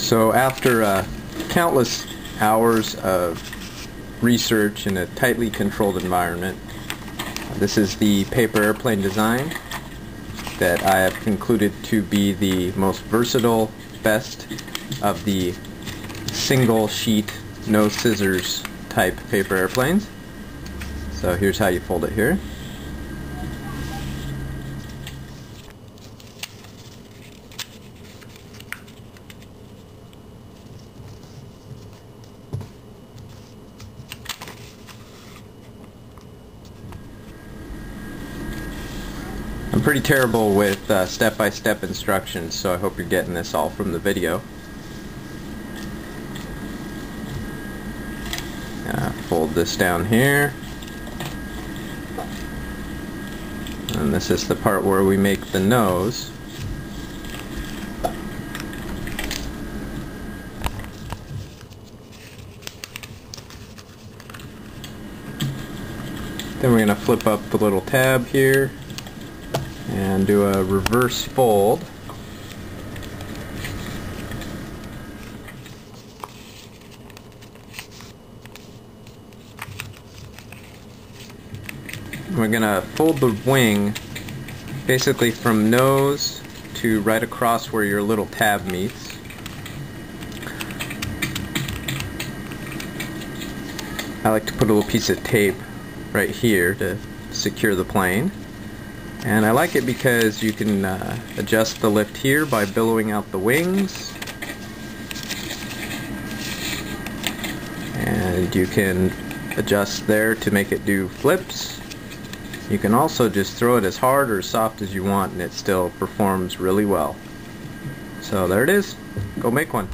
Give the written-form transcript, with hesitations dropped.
So after countless hours of research in a tightly controlled environment, this is the paper airplane design that I have concluded to be the most versatile, best of the single sheet, no scissors type paper airplanes. So here's how you fold it here. I'm pretty terrible with step-by-step instructions, so I hope you're getting this all from the video. Fold this down here, and this is the part where we make the nose. Then we're going to flip up the little tab here and do a reverse fold. We're going to fold the wing basically from nose to right across where your little tab meets. I like to put a little piece of tape right here to secure the plane. And I like it because you can adjust the lift here by billowing out the wings, and you can adjust there to make it do flips. You can also just throw it as hard or as soft as you want and it still performs really well. So there it is. Go make one.